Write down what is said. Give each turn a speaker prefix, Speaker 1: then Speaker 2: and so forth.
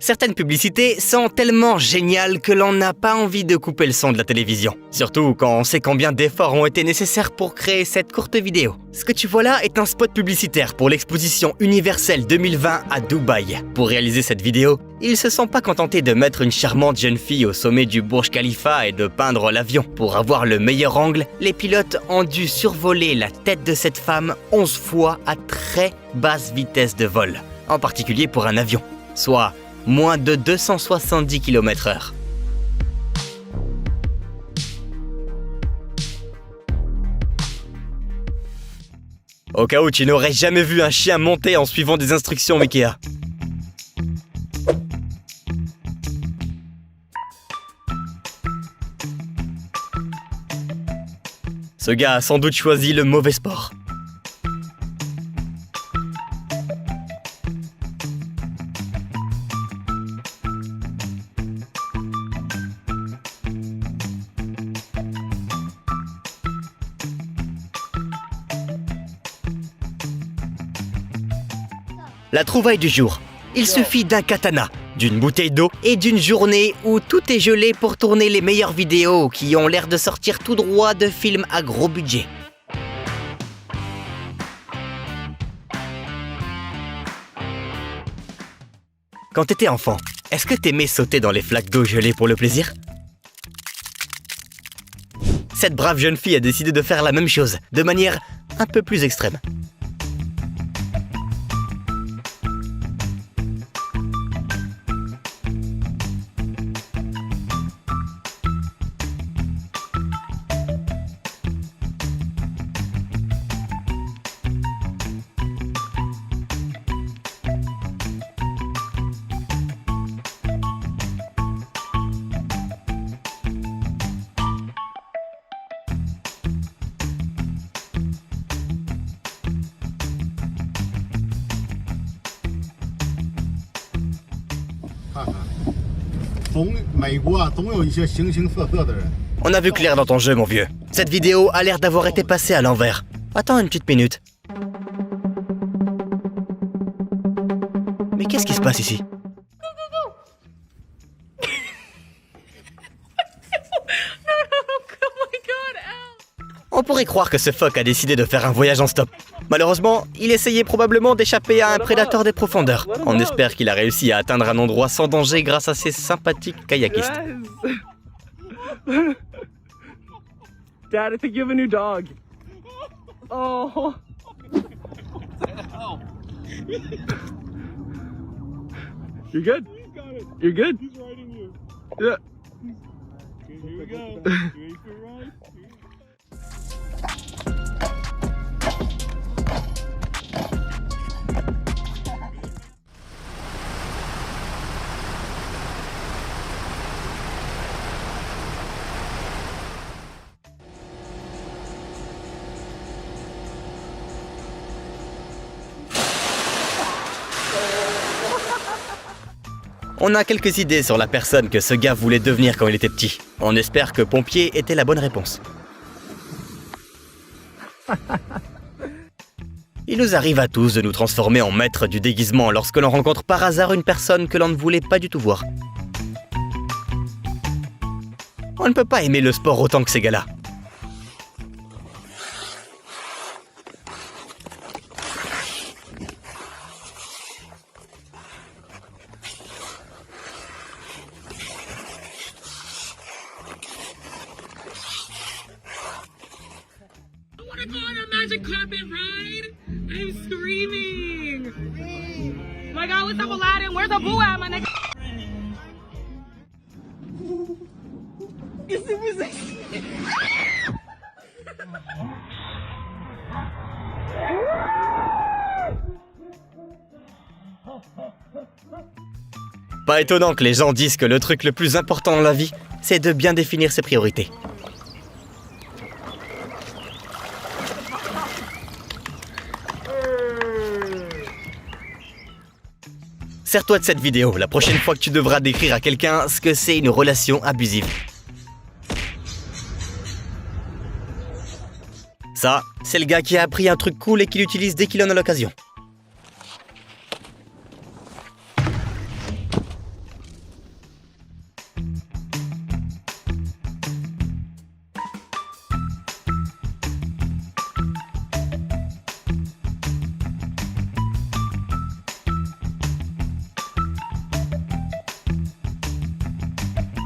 Speaker 1: Certaines publicités sont tellement géniales que l'on n'a pas envie de couper le son de la télévision. Surtout quand on sait combien d'efforts ont été nécessaires pour créer cette courte vidéo. Ce que tu vois là est un spot publicitaire pour l'exposition universelle 2020 à Dubaï. Pour réaliser cette vidéo, ils se sont pas contentés de mettre une charmante jeune fille au sommet du Burj Khalifa et de peindre l'avion. Pour avoir le meilleur angle, les pilotes ont dû survoler la tête de cette femme 11 fois à très basse vitesse de vol, en particulier pour un avion, soit moins de 270 km/h. Au cas où tu n'aurais jamais vu un chien monter en suivant des instructions Ikea. Ce gars a sans doute choisi le mauvais sport. La trouvaille du jour. Il suffit d'un katana, d'une bouteille d'eau et d'une journée où tout est gelé pour tourner les meilleures vidéos qui ont l'air de sortir tout droit de films à gros budget. Quand t'étais enfant, est-ce que t'aimais sauter dans les flaques d'eau gelées pour le plaisir ? Cette brave jeune fille a décidé de faire la même chose, de manière un peu plus extrême. On a vu clair dans ton jeu, mon vieux. Cette vidéo a l'air d'avoir été passée à l'envers. Attends une petite minute. Mais qu'est-ce qui se passe ici ? On pourrait croire que ce phoque a décidé de faire un voyage en stop. Malheureusement, il essayait probablement d'échapper à un prédateur des profondeurs. On espère qu'il a réussi à atteindre un endroit sans danger grâce à ses sympathiques kayakistes.
Speaker 2: Dad, I think you have a new dog. Oh. You're good. You're good.
Speaker 3: He's riding you.
Speaker 2: Yeah.
Speaker 3: Okay, here we go. You ready for a ride?
Speaker 1: On a quelques idées sur la personne que ce gars voulait devenir quand il était petit. On espère que pompier était la bonne réponse. Il nous arrive à tous de nous transformer en maîtres du déguisement lorsque l'on rencontre par hasard une personne que l'on ne voulait pas du tout voir. On ne peut pas aimer le sport autant que ces gars-là.
Speaker 4: I want to go on a magic carpet ride. I'm screaming. My God, what's up, Aladdin? Where's the boo at, my nigga?
Speaker 1: Pas étonnant que les gens disent que le truc le plus important dans la vie, c'est de bien définir ses priorités. Sers-toi de cette vidéo la prochaine fois que tu devras décrire à quelqu'un ce que c'est une relation abusive. Ça, c'est le gars qui a appris un truc cool et qui l'utilise dès qu'il en a l'occasion.